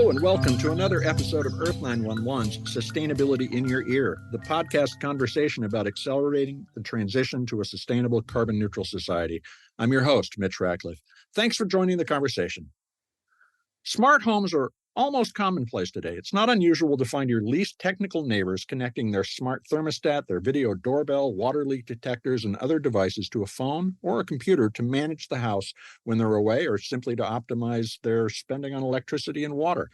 Hello and welcome to another episode of Earth911's Sustainability in Your Ear, the podcast conversation about accelerating the transition to a sustainable carbon-neutral society. I'm your host, Mitch Ratcliffe. Thanks for joining the conversation. Smart homes are almost commonplace today. It's not unusual to find your least technical neighbors connecting their smart thermostat, their video doorbell, water leak detectors, and other devices to a phone or a computer to manage the house when they're away or simply to optimize their spending on electricity and water.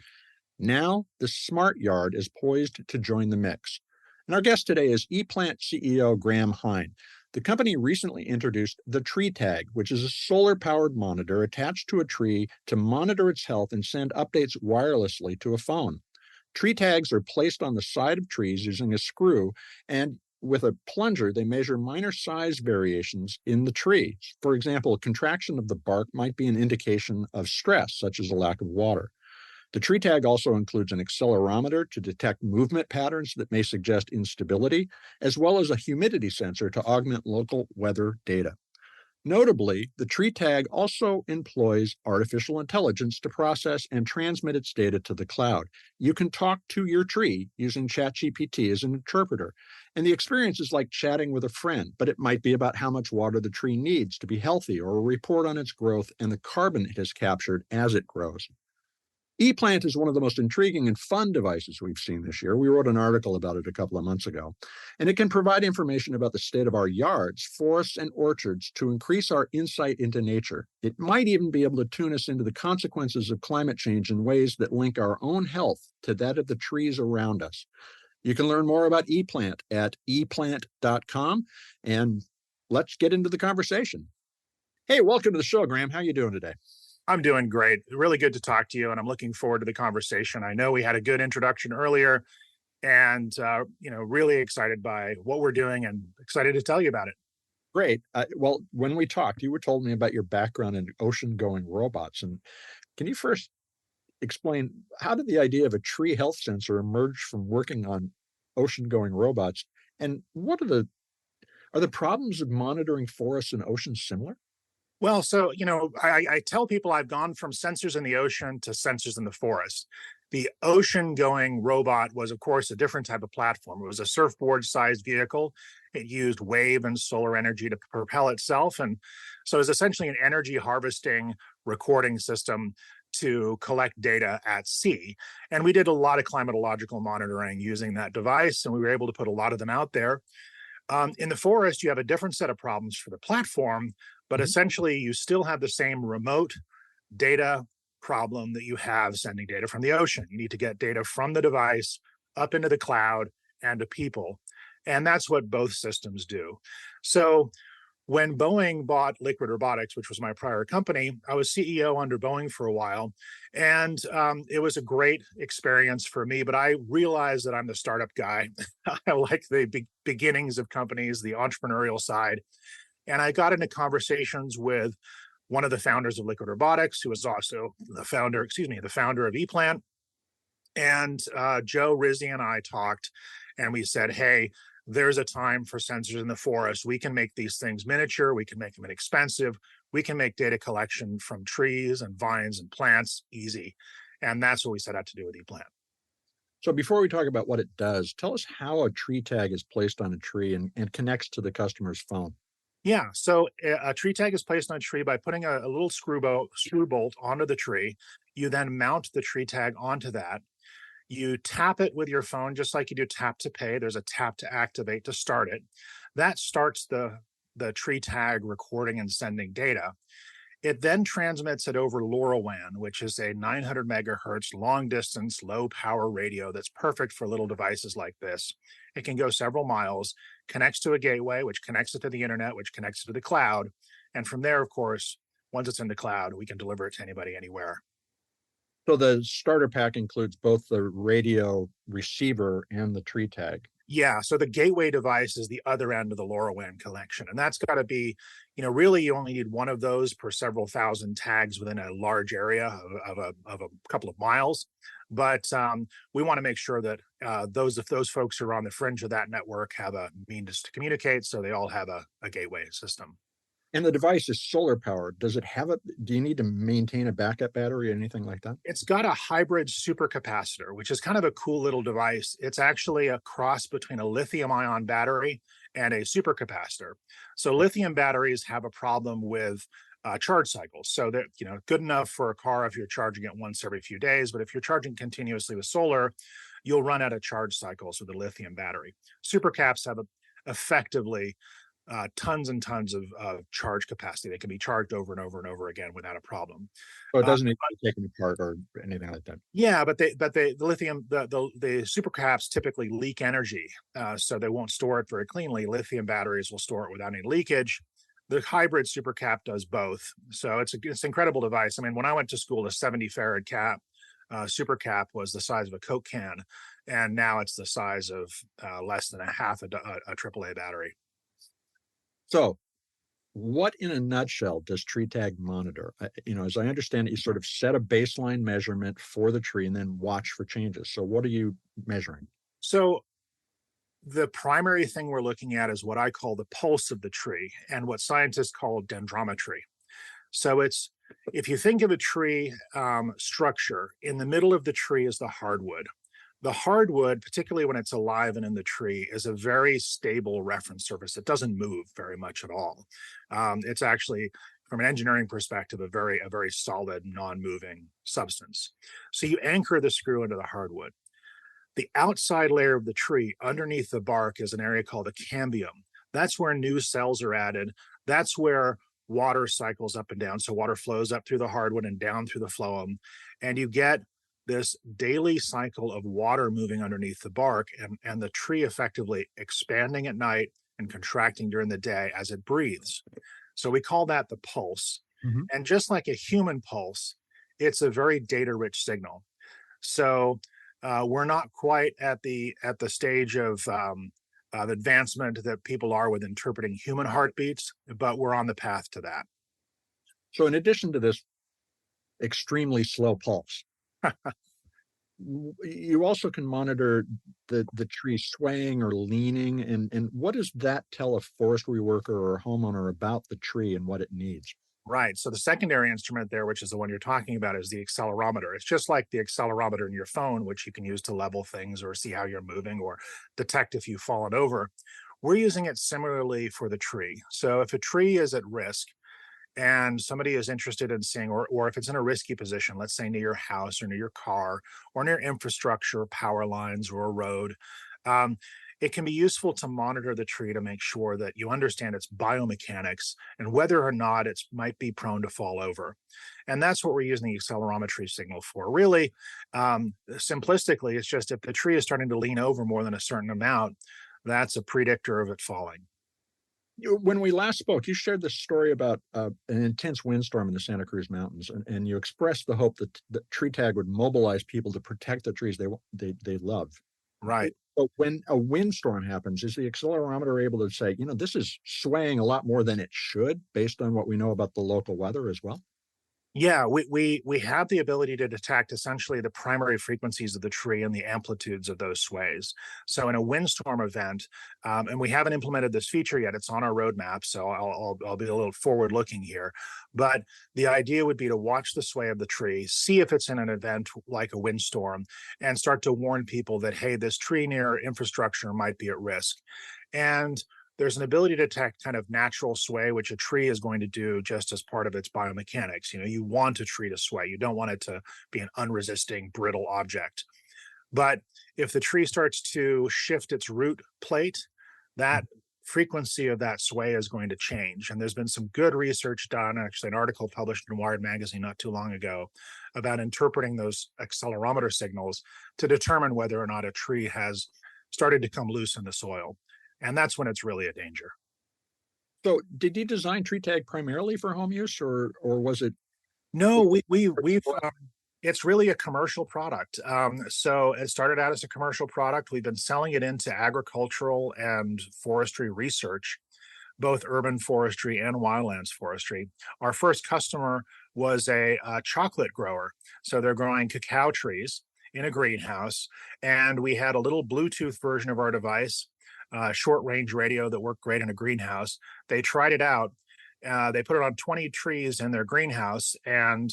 Now, the smart yard is poised to join the mix. And our guest today is ePlant CEO Graham Hine. The company recently introduced the TreeTag, which is a solar-powered monitor attached to a tree to monitor its health and send updates wirelessly to a phone. TreeTags are placed on the side of trees using a screw, and with a plunger, they measure minor size variations in the tree. For example, a contraction of the bark might be an indication of stress, such as a lack of water. The TreeTag also includes an accelerometer to detect movement patterns that may suggest instability, as well as a humidity sensor to augment local weather data. Notably, the TreeTag also employs artificial intelligence to process and transmit its data to the cloud. You can talk to your tree using ChatGPT as an interpreter, and the experience is like chatting with a friend, but it might be about how much water the tree needs to be healthy or a report on its growth and the carbon it has captured as it grows. ePlant is one of the most intriguing and fun devices we've seen this year. We wrote an article about it a couple of months ago, and it can provide information about the state of our yards, forests, and orchards to increase our insight into nature. It might even be able to tune us into the consequences of climate change in ways that link our own health to that of the trees around us. You can learn more about ePlant at eplant.com, and let's get into the conversation. Hey, welcome to the show, Graham. How are you doing today? I'm doing great. Really good to talk to you, and I'm looking forward to the conversation. I know we had a good introduction earlier, and really excited by what we're doing and excited to tell you about it. Great. Well, when we talked, you were told me about your background in ocean-going robots. And can you first explain how did the idea of a tree health sensor emerge from working on ocean-going robots? And are the problems of monitoring forests and oceans similar? Well, so, I tell people I've gone from sensors in the ocean to sensors in the forest. The ocean-going robot was, of course, a different type of platform. It was a surfboard-sized vehicle. It used wave and solar energy to propel itself. And so it was essentially an energy harvesting recording system to collect data at sea. And we did a lot of climatological monitoring using that device, and we were able to put a lot of them out there. In the forest, you have a different set of problems for the platform, but essentially you still have the same remote data problem that you have sending data from the ocean. You need to get data from the device up into the cloud and to people. And that's what both systems do. So when Boeing bought Liquid Robotics, which was my prior company, I was CEO under Boeing for a while. And it was a great experience for me, but I realized that I'm the startup guy. I like the beginnings of companies, the entrepreneurial side. And I got into conversations with one of the founders of Liquid Robotics, who was also the founder of ePlant. And Joe Rizzi and I talked, and we said, hey, there's a time for sensors in the forest. We can make these things miniature. We can make them inexpensive. We can make data collection from trees and vines and plants easy. And that's what we set out to do with ePlant. So before we talk about what it does, tell us how a tree tag is placed on a tree and connects to the customer's phone. Yeah, so a tree tag is placed on a tree by putting a little screw bolt onto the tree. You then mount the tree tag onto that. You tap it with your phone, just like you do tap to pay. There's a tap to activate to start it. That starts the tree tag recording and sending data. It then transmits it over LoRaWAN, which is a 900 megahertz long distance, low power radio that's perfect for little devices like this. It can go several miles, connects to a gateway, which connects it to the internet, which connects it to the cloud. And from there, of course, once it's in the cloud, we can deliver it to anybody, anywhere. So the starter pack includes both the radio receiver and the tree tag. Yeah, so the gateway device is the other end of the LoRaWAN connection. And that's got to be, really you only need one of those per several thousand tags within a large area of a couple of miles. But we want to make sure that those folks who are on the fringe of that network have a means to communicate, so they all have a gateway system. And the device is solar powered. Does it have a, do you need to maintain a backup battery or anything like that? It's got a hybrid supercapacitor, which is kind of a cool little device. It's actually a cross between a lithium ion battery and a supercapacitor. So lithium batteries have a problem with charge cycles. So they're, good enough for a car if you're charging it once every few days, but if you're charging continuously with solar, you'll run out of charge cycles with a lithium battery. Supercaps have effectively tons and tons of charge capacity. They can be charged over and over and over again without a problem. So it doesn't need to be taken apart or anything like that. Yeah, but the lithium, the supercaps typically leak energy, so they won't store it very cleanly. Lithium batteries will store it without any leakage. The hybrid supercap does both, so it's an incredible device. I mean, when I went to school, a 70 farad cap supercap was the size of a Coke can, and now it's the size of less than a half a AAA battery. So, what in a nutshell does TreeTag monitor? As I understand it, you sort of set a baseline measurement for the tree and then watch for changes. So, what are you measuring? So, the primary thing we're looking at is what I call the pulse of the tree and what scientists call dendrometry. So, if you think of a tree structure, in the middle of the tree is the hardwood. The hardwood, particularly when it's alive and in the tree, is a very stable reference surface. It doesn't move very much at all. It's actually, from an engineering perspective, a very solid, non-moving substance. So you anchor the screw into the hardwood. The outside layer of the tree, underneath the bark, is an area called a cambium. That's where new cells are added. That's where water cycles up and down. So water flows up through the hardwood and down through the phloem, and you get this daily cycle of water moving underneath the bark and the tree effectively expanding at night and contracting during the day as it breathes. So we call that the pulse. Mm-hmm. And just like a human pulse, it's a very data-rich signal. So we're not quite at the stage of advancement that people are with interpreting human heartbeats, but we're on the path to that. So in addition to this extremely slow pulse, you also can monitor the tree swaying or leaning. And what does that tell a forestry worker or a homeowner about the tree and what it needs? Right. So the secondary instrument there, which is the one you're talking about, is the accelerometer. It's just like the accelerometer in your phone, which you can use to level things or see how you're moving or detect if you've fallen over. We're using it similarly for the tree. So if a tree is at risk, and somebody is interested in seeing, or if it's in a risky position, let's say near your house or near your car or near infrastructure, power lines or a road, it can be useful to monitor the tree to make sure that you understand its biomechanics and whether or not it might be prone to fall over. And that's what we're using the accelerometry signal for. Really, simplistically, it's just if the tree is starting to lean over more than a certain amount, that's a predictor of it falling. When we last spoke, you shared this story about an intense windstorm in the Santa Cruz Mountains, and you expressed the hope that the TreeTag would mobilize people to protect the trees they love. Right. But when a windstorm happens, is the accelerometer able to say, this is swaying a lot more than it should, based on what we know about the local weather as well? Yeah, we have the ability to detect essentially the primary frequencies of the tree and the amplitudes of those sways. So in a windstorm event, and we haven't implemented this feature yet, it's on our roadmap, so I'll be a little forward-looking here. But the idea would be to watch the sway of the tree, see if it's in an event like a windstorm, and start to warn people that, hey, this tree near infrastructure might be at risk. And there's an ability to detect kind of natural sway, which a tree is going to do just as part of its biomechanics. You want a tree to sway. You don't want it to be an unresisting, brittle object. But if the tree starts to shift its root plate, that frequency of that sway is going to change. And there's been some good research done, actually an article published in Wired magazine not too long ago, about interpreting those accelerometer signals to determine whether or not a tree has started to come loose in the soil. And that's when it's really a danger. So did you design TreeTag primarily for home use, or was it? No, we've it's really a commercial product. So it started out as a commercial product. We've been selling it into agricultural and forestry research, both urban forestry and wildlands forestry. Our first customer was a chocolate grower. So they're growing cacao trees in a greenhouse. And we had a little Bluetooth version of our device, short range radio that worked great in a greenhouse. They tried it out. They put it on 20 trees in their greenhouse and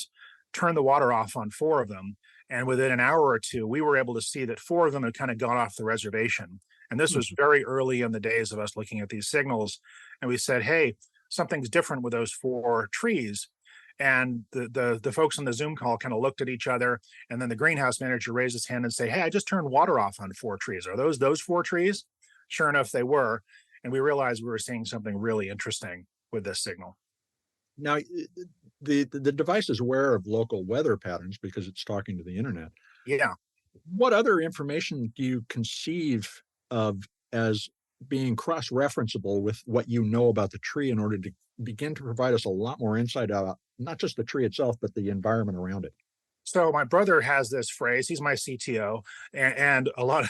turned the water off on 4 of them. And within an hour or two, we were able to see that 4 of them had kind of gone off the reservation. And this was very early in the days of us looking at these signals. And we said, hey, something's different with those 4 trees. And the folks on the Zoom call kind of looked at each other. And then the greenhouse manager raised his hand and say, hey, I just turned water off on 4 trees. Are those 4 trees? Sure enough, they were. And we realized we were seeing something really interesting with this signal. Now, the device is aware of local weather patterns because it's talking to the internet. Yeah. What other information do you conceive of as being cross-referenceable with what you know about the tree in order to begin to provide us a lot more insight about not just the tree itself, but the environment around it? So my brother has this phrase. He's my CTO, and a lot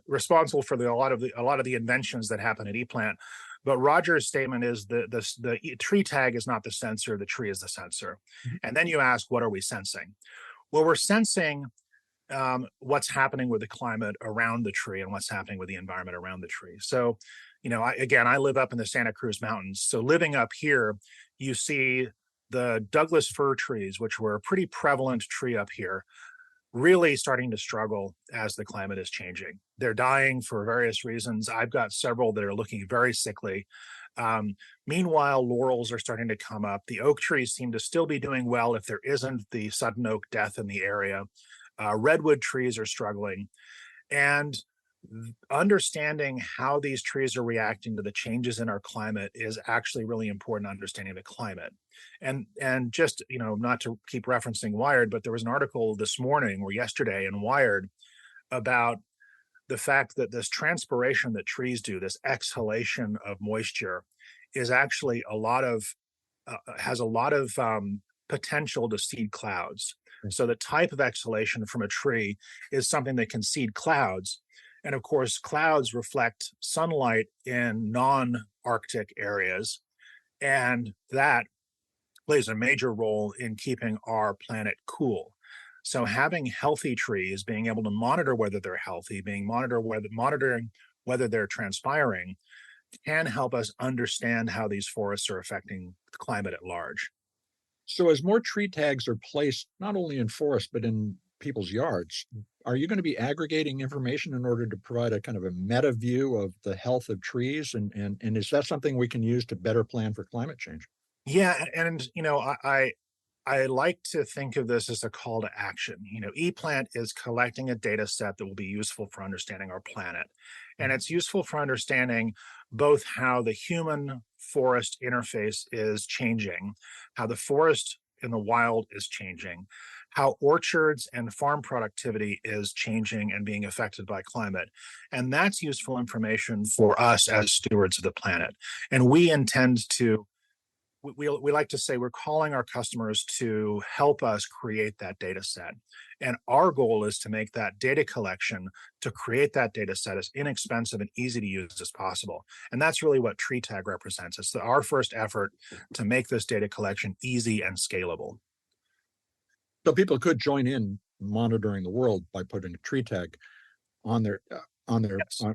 responsible for a lot of the inventions that happen at ePlant. But Roger's statement is the tree tag is not the sensor, the tree is the sensor. And then you ask, what are we sensing? Well, we're sensing what's happening with the climate around the tree and what's happening with the environment around the tree. So, I live up in the Santa Cruz Mountains. So living up here, you see the Douglas fir trees, which were a pretty prevalent tree up here, really starting to struggle as the climate is changing. They're dying for various reasons. I've got several that are looking very sickly. Meanwhile, laurels are starting to come up. The oak trees seem to still be doing well if there isn't the sudden oak death in the area. Redwood trees are struggling. And understanding how these trees are reacting to the changes in our climate is actually really important to understanding the climate. And just, not to keep referencing Wired, but there was an article this morning or yesterday in Wired about the fact that this transpiration that trees do, this exhalation of moisture, is actually has a lot of potential to seed clouds. So the type of exhalation from a tree is something that can seed clouds. And of course, clouds reflect sunlight in non-Arctic areas. And that plays a major role in keeping our planet cool. So having healthy trees, being able to monitor whether they're healthy, monitoring whether they're transpiring, can help us understand how these forests are affecting the climate at large. So as more tree tags are placed, not only in forests, but in people's yards, are you going to be aggregating information in order to provide a kind of a meta view of the health of trees? And is that something we can use to better plan for climate change? Yeah, and I like to think of this as a call to action. ePlant is collecting a data set that will be useful for understanding our planet. And it's useful for understanding both how the human forest interface is changing, how the forest in the wild is changing, how orchards and farm productivity is changing and being affected by climate. And that's useful information for us as stewards of the planet. And we intend to we like to say we're calling our customers to help us create that data set. And our goal is to make that data collection, to create that data set as inexpensive and easy to use as possible. And that's really what TreeTag represents. It's our first effort to make this data collection easy and scalable. So people could join in monitoring the world by putting a tree tag on their on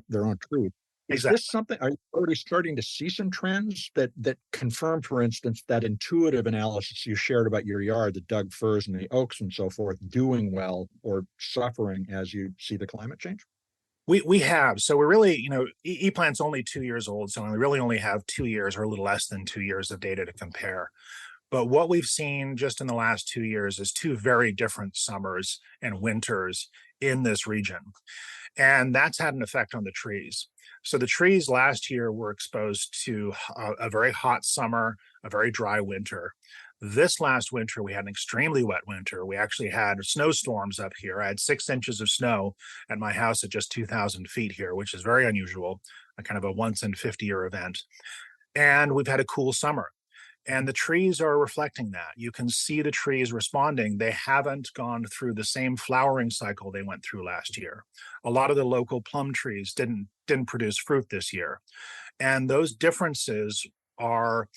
their own tree. Is Exactly. this something, are you already starting to see some trends that confirm, for instance, that intuitive analysis you shared about your yard, the Doug firs and the oaks and so forth, doing well or suffering as you see the climate change? We have. So we're really, ePlant's only 2 years old, so we really only have 2 years or a little less than 2 years of data to compare. But what we've seen just in the last 2 years is 2 very different summers and winters in this region. And that's had an effect on the trees. So the trees last year were exposed to a very hot summer, a very dry winter. This last winter, we had an extremely wet winter. We actually had snowstorms up here. I had 6 inches of snow at my house at just 2,000 feet here, which is very unusual, a kind of a once in 50-year event. And we've had a cool summer. And the trees are reflecting that. You can see the trees responding. They haven't gone through the same flowering cycle they went through last year. A lot of the local plum trees didn't produce fruit this year. And those differences are,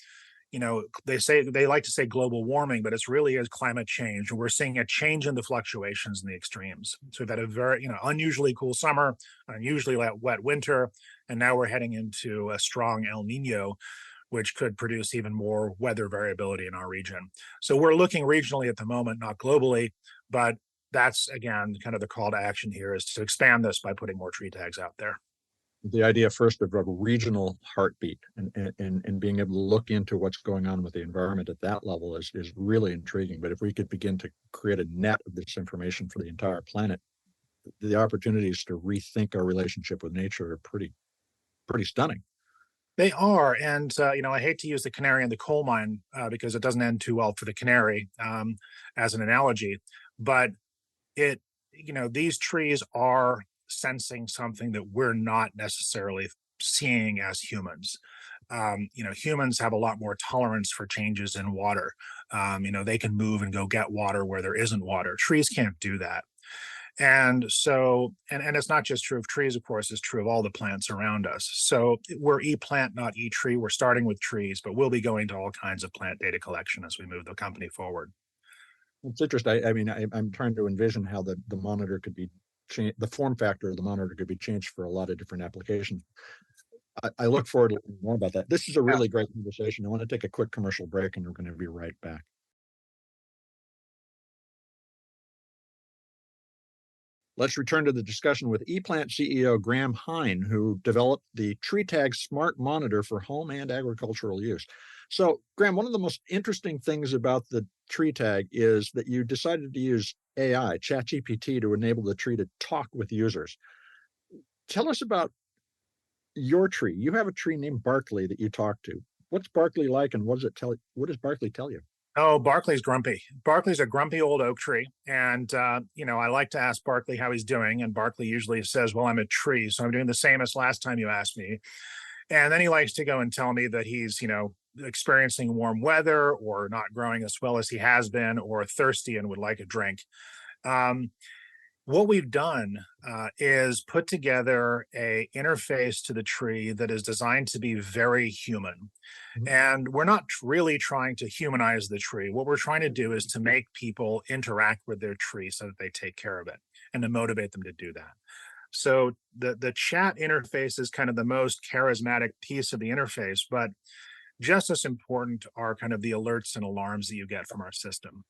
they like to say global warming, but it's really is climate change. We're seeing a change in the fluctuations in the extremes. So we've had a very, unusually cool summer, unusually wet winter, and now we're heading into a strong El Nino, which could produce even more weather variability in our region. So we're looking regionally at the moment, not globally, but that's, again, kind of the call to action here is to expand this by putting more tree tags out there. The idea first of a regional heartbeat and being able to look into what's going on with the environment at that level is really intriguing. But if we could begin to create a net of this information for the entire planet, the opportunities to rethink our relationship with nature are pretty stunning. They are, and I hate to use the canary in the coal mine because it doesn't end too well for the canary as an analogy, but it, these trees are sensing something that we're not necessarily seeing as humans. Humans have a lot more tolerance for changes in water. They can move and go get water where there isn't water. Trees can't do that. And so, and it's not just true of trees, of course, it's true of all the plants around us. So we're ePlant, not eTree. We're starting with trees, but we'll be going to all kinds of plant data collection as we move the company forward. It's interesting. I mean, I'm trying to envision how the monitor could be changed, the form factor of the monitor could be changed for a lot of different applications. I look forward to learning more about that. This is a really great conversation. I want to take a quick commercial break, and we're going to be right back. Let's return to the discussion with ePlant CEO Graham Hine, who developed the TreeTag smart monitor for home and agricultural use. So, Graham, one of the most interesting things about the TreeTag is that you decided to use AI, ChatGPT, to enable the tree to talk with users. Tell us about your tree. You have a tree named Barkley that you talk to. What's Barkley like, and what does Barkley tell you? Oh, Barkley's grumpy. Barkley's a grumpy old oak tree. And, I like to ask Barkley how he's doing. And Barkley usually says, well, I'm a tree, so I'm doing the same as last time you asked me. And then he likes to go and tell me that he's, experiencing warm weather or not growing as well as he has been or thirsty and would like a drink. What we've done is put together a interface to the tree that is designed to be very human. Mm-hmm. And we're not really trying to humanize the tree. What we're trying to do is to make people interact with their tree so that they take care of it and to motivate them to do that. So the chat interface is kind of the most charismatic piece of the interface, but just as important are kind of the alerts and alarms that you get from our system.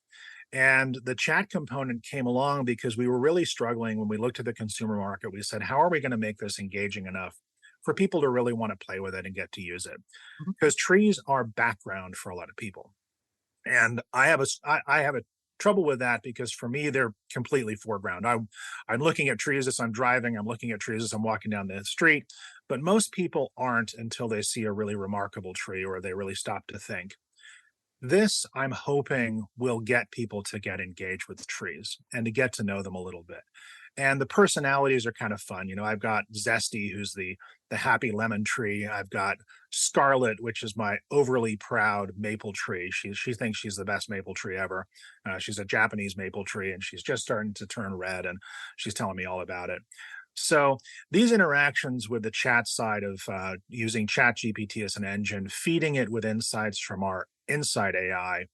And the chat component came along because we were really struggling when we looked at the consumer market. We said, how are we going to make this engaging enough for people to really want to play with it and get to use it? Mm-hmm. Because trees are background for a lot of people. And I have a trouble with that because for me, they're completely foreground. I'm looking at trees as I'm driving. I'm looking at trees as I'm walking down the street. But most people aren't until they see a really remarkable tree or they really stop to think. This, I'm hoping, will get people to get engaged with trees and to get to know them a little bit. And the personalities are kind of fun. I've got Zesty, who's the happy lemon tree. I've got Scarlet, which is my overly proud maple tree. She thinks she's the best maple tree ever. She's a Japanese maple tree, and she's just starting to turn red, and she's telling me all about it. So these interactions with the chat side of using ChatGPT as an engine, feeding it with insights from our Insight AI,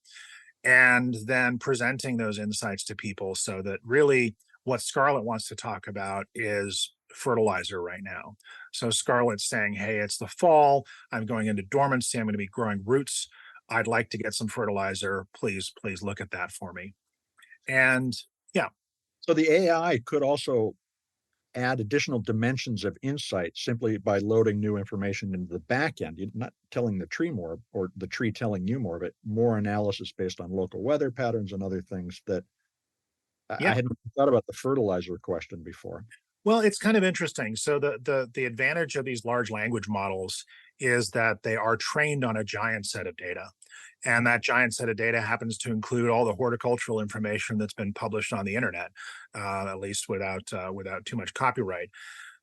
and then presenting those insights to people so that really what Scarlett wants to talk about is fertilizer right now. So Scarlett's saying, hey, it's the fall. I'm going into dormancy. I'm going to be growing roots. I'd like to get some fertilizer. Please look at that for me. And yeah. So the AI could also add additional dimensions of insight simply by loading new information into the back end. You're not telling the tree more or the tree telling you more, but more analysis based on local weather patterns and other things that I hadn't thought about the fertilizer question before. Well, it's kind of interesting. So the advantage of these large language models is that they are trained on a giant set of data. And that giant set of data happens to include all the horticultural information that's been published on the internet, at least without too much copyright.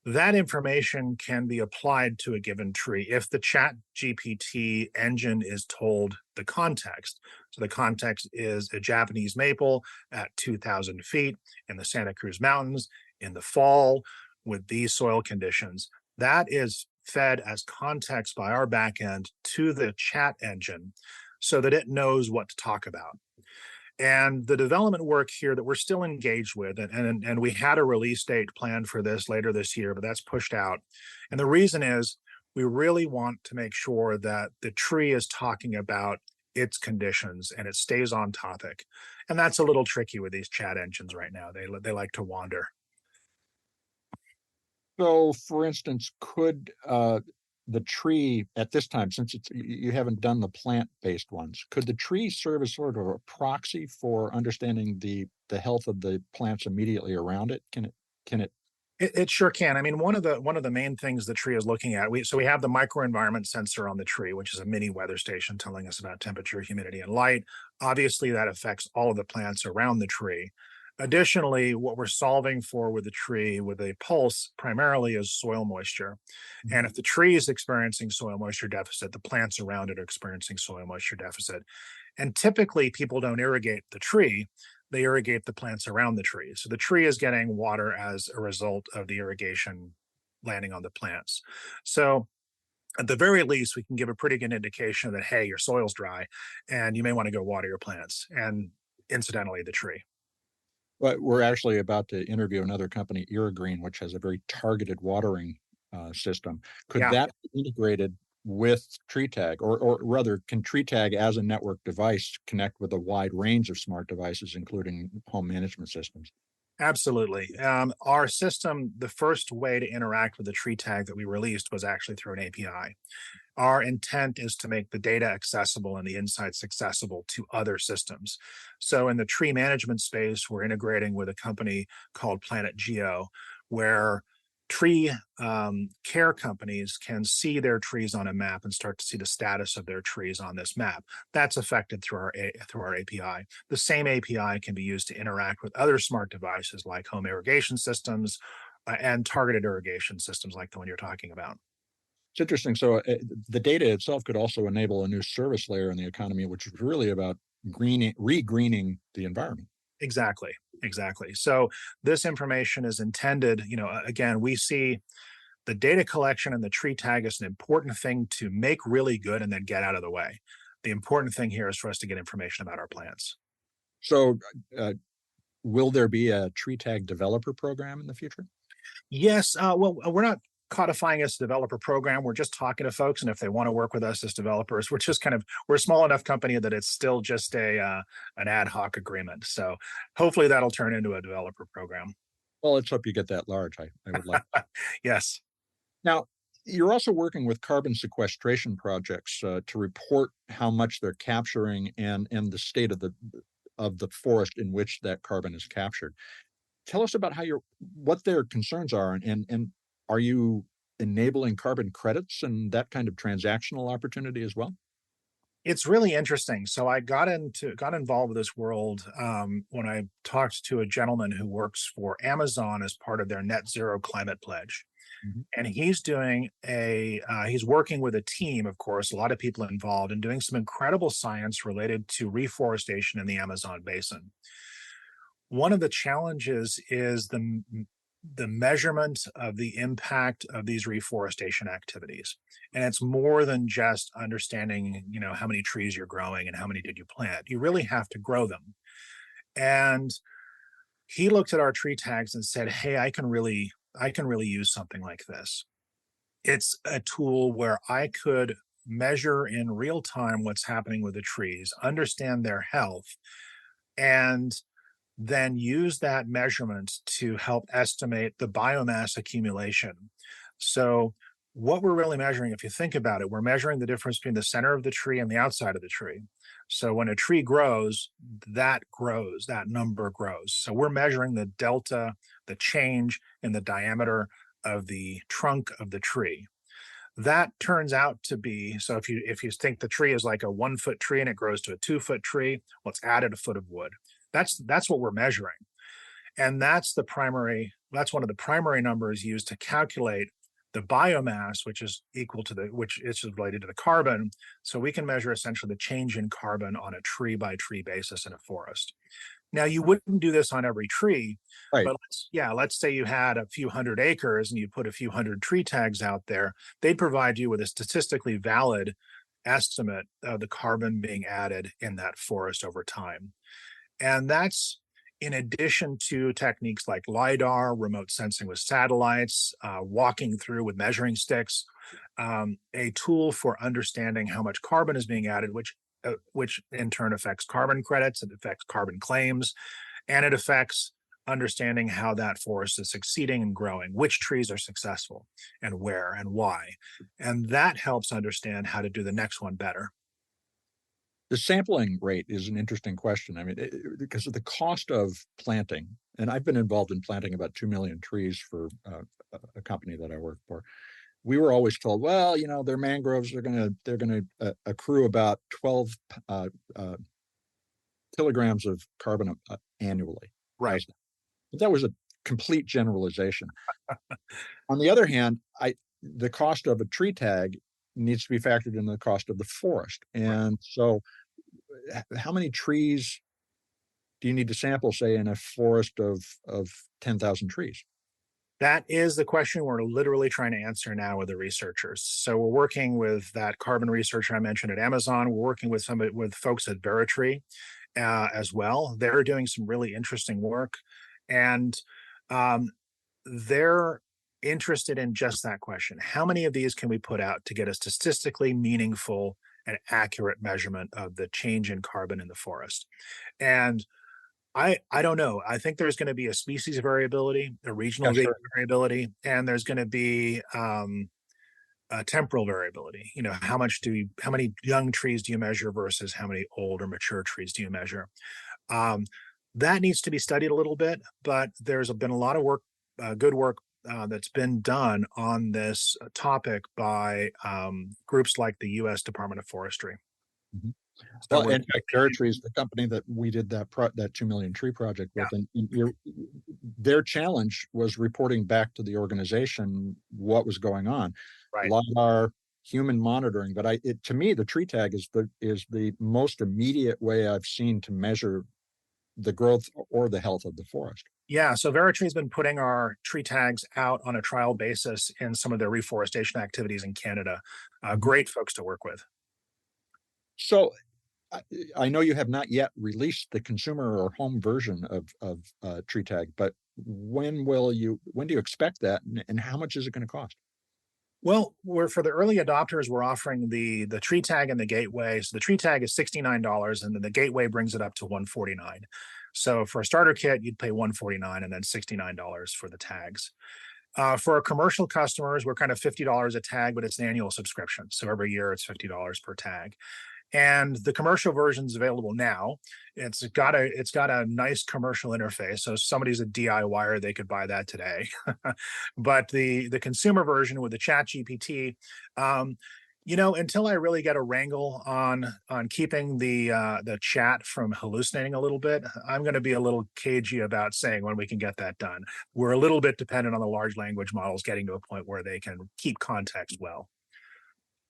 That information can be applied to a given tree if the ChatGPT engine is told the context. So the context is a Japanese maple at 2,000 feet in the Santa Cruz Mountains in the fall with these soil conditions. That is fed as context by our backend to the chat engine so that it knows what to talk about. And the development work here that we're still engaged with, and we had a release date planned for this later this year, but that's pushed out. And the reason is we really want to make sure that the tree is talking about its conditions and it stays on topic. And that's a little tricky with these chat engines right now. They like to wander. So, for instance, could the tree at this time, since you haven't done the plant-based ones, could the tree serve as sort of a proxy for understanding the health of the plants immediately around it? Can it? It sure can. I mean, one of the main things the tree is looking at. We have the microenvironment sensor on the tree, which is a mini weather station telling us about temperature, humidity, and light. Obviously, that affects all of the plants around the tree. Additionally, what we're solving for with the tree with a pulse primarily is soil moisture. And if the tree is experiencing soil moisture deficit, the plants around it are experiencing soil moisture deficit. And typically, people don't irrigate the tree, they irrigate the plants around the tree. So the tree is getting water as a result of the irrigation landing on the plants. So at the very least, we can give a pretty good indication that, hey, your soil's dry and you may want to go water your plants and incidentally, the tree. But we're actually about to interview another company, Irrigreen, which has a very targeted watering system. Could Yeah. that be integrated with TreeTag, or rather, can TreeTag as a network device connect with a wide range of smart devices, including home management systems? Absolutely. Our system, the first way to interact with the tree tag that we released was actually through an API. Our intent is to make the data accessible and the insights accessible to other systems. So in the tree management space, we're integrating with a company called Planet Geo, where tree care companies can see their trees on a map and start to see the status of their trees on this map. That's affected through our API. The same API can be used to interact with other smart devices like home irrigation systems and targeted irrigation systems like the one you're talking about. It's interesting. So the data itself could also enable a new service layer in the economy, which is really about re-greening the environment. Exactly. Exactly. So this information is intended, again, we see the data collection and the tree tag is an important thing to make really good and then get out of the way. The important thing here is for us to get information about our plants. So will there be a TreeTag developer program in the future? Yes. Well, we're not codifying as a developer program. We're just talking to folks, and if they want to work with us as developers, we're a small enough company that it's still just an ad hoc agreement. So hopefully that'll turn into a developer program. Well, let's hope you get that large. I would like. Yes. Now, you're also working with carbon sequestration projects to report how much they're capturing and the state of the forest in which that carbon is captured. Tell us about what their concerns are, and are you enabling carbon credits and that kind of transactional opportunity as well? It's really interesting. So I got involved with this world when I talked to a gentleman who works for Amazon as part of their net zero climate pledge. Mhm. And he's working with a team, of course, a lot of people involved, and doing some incredible science related to reforestation in the Amazon basin. One of the challenges is the measurement of the impact of these reforestation activities. And it's more than just understanding, how many trees you're growing and how many did you plant. You really have to grow them. And he looked at our tree tags and said, "Hey, I can really use something like this. It's a tool where I could measure in real time what's happening with the trees, understand their health, and then use that measurement to help estimate the biomass accumulation." So, what we're really measuring, if you think about it, we're measuring the difference between the center of the tree and the outside of the tree. So, when a tree grows, that number grows. So, we're measuring the delta, the change in the diameter of the trunk of the tree. That turns out to be, so if you think the tree is like a 1 foot tree and it grows to a 2 foot tree, well, it's added a foot of wood. That's what we're measuring. And that's one of the primary numbers used to calculate the biomass, which is related to the carbon. So we can measure essentially the change in carbon on a tree by tree basis in a forest. Now, you wouldn't do this on every tree, Right. but let's say you had a few hundred acres and you put a few hundred tree tags out there. They'd provide you with a statistically valid estimate of the carbon being added in that forest over time. And that's in addition to techniques like LIDAR, remote sensing with satellites, walking through with measuring sticks. a tool for understanding how much carbon is being added, which in turn affects carbon credits, it affects carbon claims, and it affects understanding how that forest is succeeding and growing, which trees are successful and where and why. And that helps understand how to do the next one better. The sampling rate is an interesting question. I mean, because of the cost of planting, and I've been involved in planting about 2 million trees for a company that I work for. We were always told, well, you know, their mangroves are they're gonna accrue about 12 kilograms of carbon annually. Right. But that was a complete generalization. On the other hand, the cost of a tree tag needs to be factored in the cost of the forest. And so how many trees do you need to sample, say, in a forest of 10,000 trees? That is the question we're literally trying to answer now with the researchers. So we're working with that carbon researcher I mentioned at Amazon. We're working with with folks at Veritree as well. They're doing some really interesting work, and they're interested in just that question. How many of these can we put out to get a statistically meaningful and accurate measurement of the change in carbon in the forest? And I don't know. I think there's going to be a species variability, a regional variability, and there's going to be a temporal variability. You know, how many young trees do you measure versus how many old or mature trees do you measure? That needs to be studied a little bit, but there's been a lot of work, good work that's been done on this topic by groups like the U.S. Department of Forestry. Mhm. So Well, in fact, Veritree is the company that we did that 2 million tree project with, yeah, and their challenge was reporting back to the organization what was going on. right. LiDAR, human monitoring, but to me, the tree tag is the most immediate way I've seen to measure the growth or the health of the forest. Yeah, so Veritree has been putting our tree tags out on a trial basis in some of their reforestation activities in Canada. Great folks to work with. So I know you have not yet released the consumer or home version of TreeTag, but when do you expect that, and how much is it going to cost? Well, we're for the early adopters, we're offering the tree tag and the gateway. So the tree tag is $69, and then the gateway brings it up to $149. So for a starter kit, you'd pay $149 and then $69 for the tags. For our commercial customers, we're kind of $50 a tag, but it's an annual subscription. So every year it's $50 per tag. And the commercial version is available now. It's got a nice commercial interface. So if somebody's a DIYer, they could buy that today. But the consumer version with the ChatGPT, until I really get a wrangle on keeping the chat from hallucinating a little bit, I'm going to be a little cagey about saying when we can get that done. We're a little bit dependent on the large language models getting to a point where they can keep context well.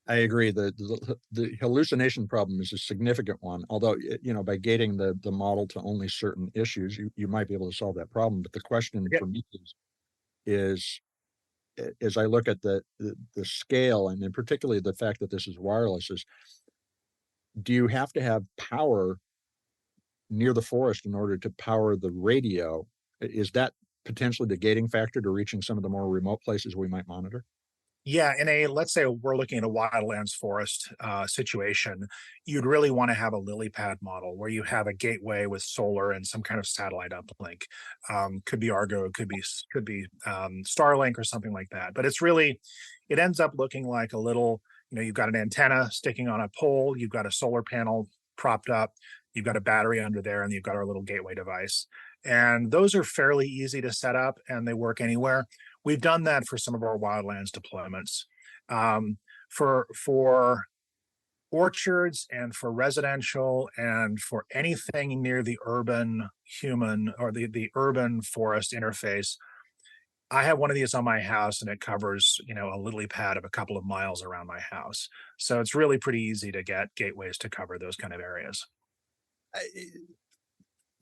I agree. The hallucination problem is a significant one. Although, by gating the model to only certain issues, you might be able to solve that problem. But the question for me is as I look at the scale, and in particularly the fact that this is wireless, is do you have to have power near the forest in order to power the radio? Is that potentially the gating factor to reaching some of the more remote places we might monitor? Yeah, let's say we're looking at a wildlands forest situation, you'd really want to have a lily pad model where you have a gateway with solar and some kind of satellite uplink. Could be Argo, could be Starlink or something like that. But it ends up looking like a little, you've got an antenna sticking on a pole, you've got a solar panel propped up, you've got a battery under there, and you've got our little gateway device. And those are fairly easy to set up, and they work anywhere. We've done that for some of our wildlands deployments. For orchards and for residential and for anything near the urban human or the urban forest interface, I have one of these on my house, and it covers, a lily pad of a couple of miles around my house. So it's really pretty easy to get gateways to cover those kind of areas.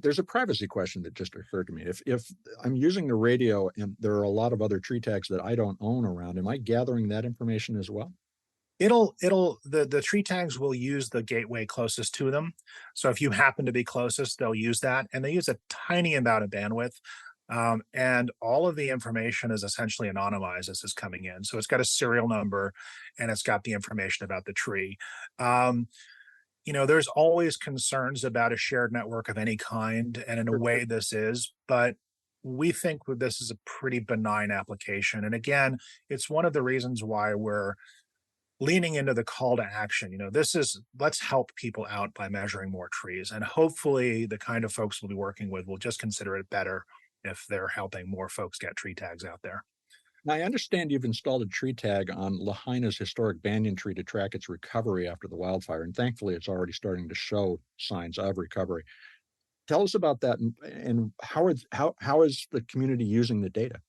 There's a privacy question that just occurred to me. If I'm using the radio and there are a lot of other tree tags that I don't own around, am I gathering that information as well? The tree tags will use the gateway closest to them. So if you happen to be closest, they'll use that, and they use a tiny amount of bandwidth. And all of the information is essentially anonymized as it's coming in. So it's got a serial number and it's got the information about the tree. Um, there's always concerns about a shared network of any kind, and in a way, this is, but we think that this is a pretty benign application. And again, it's one of the reasons why we're leaning into the call to action. This is let's help people out by measuring more trees. And hopefully, the kind of folks we'll be working with will just consider it better if they're helping more folks get tree tags out there. Now, I understand you've installed a tree tag on Lahaina's historic banyan tree to track its recovery after the wildfire, and thankfully it's already starting to show signs of recovery. Tell us about that, and how is the community using the data?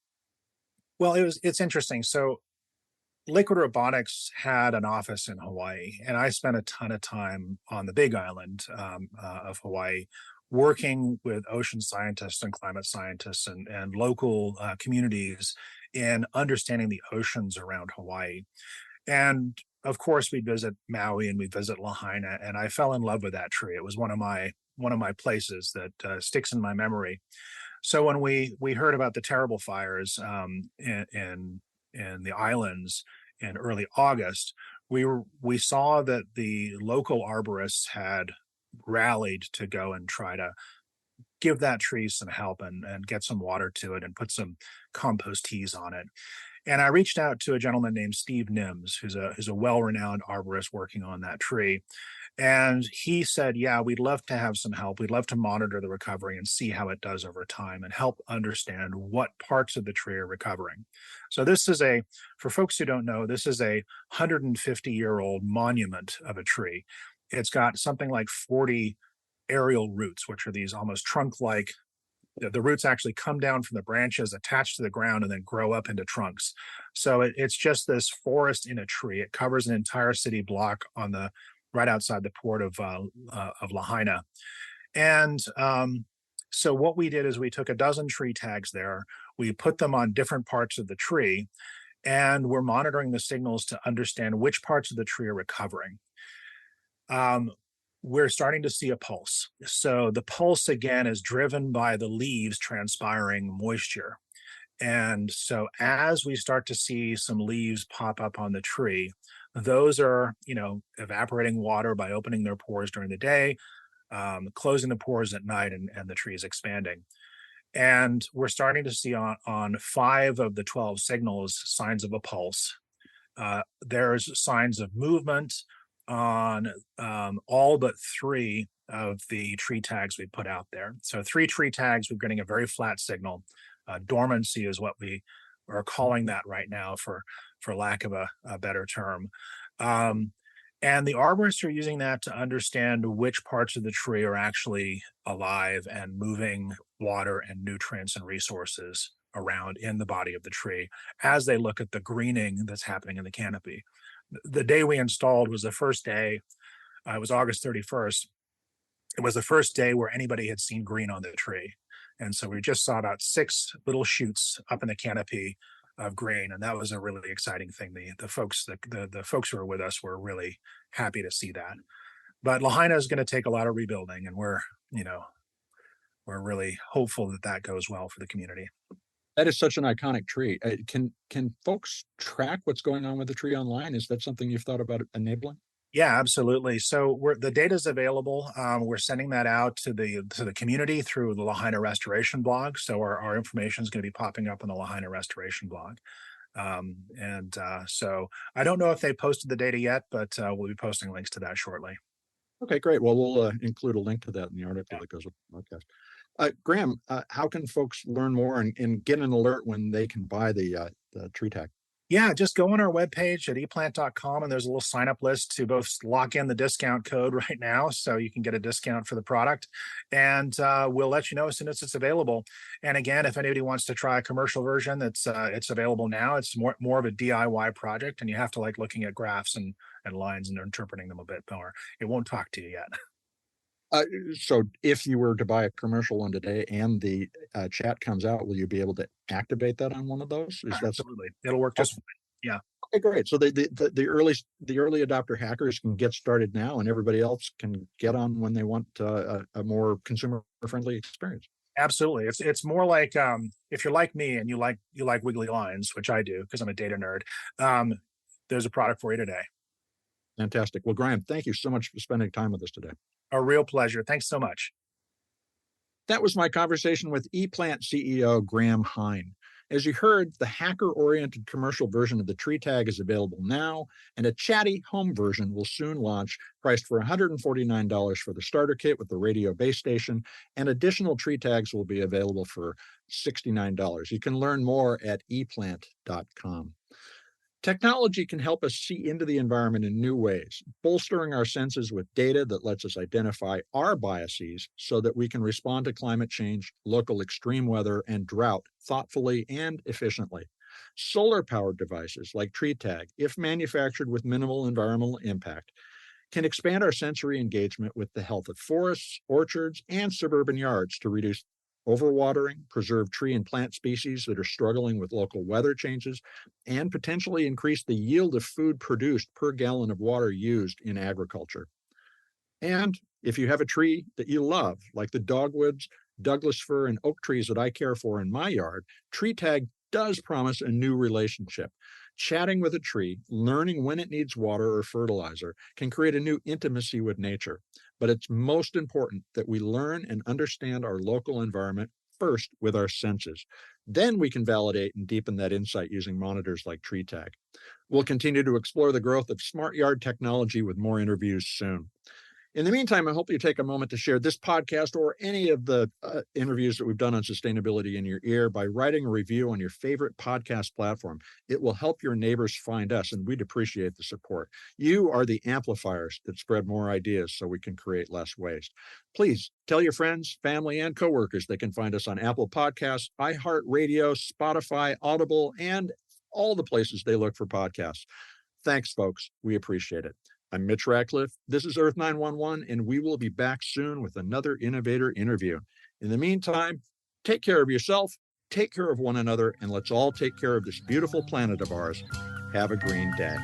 Well, it's interesting. So Liquid Robotics had an office in Hawaii, and I spent a ton of time on the Big Island of Hawaii working with ocean scientists and climate scientists and local communities in understanding the oceans around Hawaii. And of course, we'd visit Maui and we'd visit Lahaina, and I fell in love with that tree. It was one of my places that sticks in my memory. So when we heard about the terrible fires in the islands in early August, we saw that the local arborists had rallied to go and try to give that tree some help and get some water to it and put some compost teas on it. And I reached out to a gentleman named Steve Nims, who's a well-renowned arborist working on that tree. And he said, yeah, we'd love to have some help. We'd love to monitor the recovery and see how it does over time and help understand what parts of the tree are recovering. So for folks who don't know, this is a 150-year-old monument of a tree. It's got something like 40 aerial roots, which are these almost trunk-like. The roots actually come down from the branches, attach to the ground, and then grow up into trunks. So it's just this forest in a tree. It covers an entire city block right outside the port of Lahaina. And so what we did is we took a dozen tree tags there. We put them on different parts of the tree, and we're monitoring the signals to understand which parts of the tree are recovering. We're starting to see a pulse. So the pulse, again, is driven by the leaves transpiring moisture. And so as we start to see some leaves pop up on the tree, those are, evaporating water by opening their pores during the day, closing the pores at night, and the tree is expanding. And we're starting to see on 5 of the 12 signals signs of a pulse. There's signs of movement on all but 3 of the tree tags we put out there. So 3 tree tags, we're getting a very flat signal. Dormancy is what we are calling that right now, for lack of a better term. And the arborists are using that to understand which parts of the tree are actually alive and moving water and nutrients and resources around in the body of the tree as they look at the greening that's happening in the canopy. The day we installed was the first day. It was August 31st. It was the first day where anybody had seen green on the tree. And so we just saw about 6 little shoots up in the canopy of green, and that was a really exciting thing. The folks who were with us were really happy to see that. But Lahaina is going to take a lot of rebuilding, and we're really hopeful that goes well for the community. That is such an iconic tree. Can folks track what's going on with the tree online? Is that something you've thought about enabling? Yeah, absolutely. So the data is available. We're sending that out to the community through the Lahaina Restoration blog. So our information is going to be popping up on the Lahaina Restoration blog. So I don't know if they posted the data yet, but we'll be posting links to that shortly. Okay, great. Well, we'll include a link to that in the article that goes with the podcast. Graham, how can folks learn more and get an alert when they can buy the tree tag? Yeah, just go on our webpage at ePlant.com, and there's a little sign up list to both lock in the discount code right now so you can get a discount for the product. And we'll let you know as soon as it's available. And again, if anybody wants to try a commercial version, it's available now. It's more of a DIY project, and you have to like looking at graphs and lines and interpreting them a bit more. It won't talk to you yet. So if you were to buy a commercial one today and the chat comes out, will you be able to activate that on one of those? Absolutely. It'll work just fine. Yeah. Okay, great. So the early adopter hackers can get started now, and everybody else can get on when they want a more consumer friendly experience. Absolutely. It's more like if you're like me and you like wiggly lines, which I do because I'm a data nerd, um, there's a product for you today. Fantastic. Well, Graham, thank you so much for spending time with us today. A real pleasure. Thanks so much. That was my conversation with ePlant CEO Graham Hine. As you heard, the hacker-oriented commercial version of the TreeTag is available now, and a chatty home version will soon launch, priced for $149 for the starter kit with the radio base station, and additional TreeTags will be available for $69. You can learn more at eplant.com. Technology can help us see into the environment in new ways, bolstering our senses with data that lets us identify our biases so that we can respond to climate change, local extreme weather, and drought thoughtfully and efficiently. Solar-powered devices like TreeTag, if manufactured with minimal environmental impact, can expand our sensory engagement with the health of forests, orchards, and suburban yards to reduce overwatering, preserve tree and plant species that are struggling with local weather changes, and potentially increase the yield of food produced per gallon of water used in agriculture. And if you have a tree that you love, like the dogwoods, Douglas fir, and oak trees that I care for in my yard, TreeTag does promise a new relationship. Chatting with a tree, learning when it needs water or fertilizer, can create a new intimacy with nature. But it's most important that we learn and understand our local environment first with our senses. Then we can validate and deepen that insight using monitors like TreeTag. We'll continue to explore the growth of smart yard technology with more interviews soon. In the meantime, I hope you take a moment to share this podcast or any of the interviews that we've done on sustainability in your ear by writing a review on your favorite podcast platform. It will help your neighbors find us, and we'd appreciate the support. You are the amplifiers that spread more ideas so we can create less waste. Please tell your friends, family, and coworkers they can find us on Apple Podcasts, iHeartRadio, Spotify, Audible, and all the places they look for podcasts. Thanks, folks. We appreciate it. I'm Mitch Ratcliffe. This is Earth 911, and we will be back soon with another innovator interview. In the meantime, take care of yourself, take care of one another, and let's all take care of this beautiful planet of ours. Have a green day.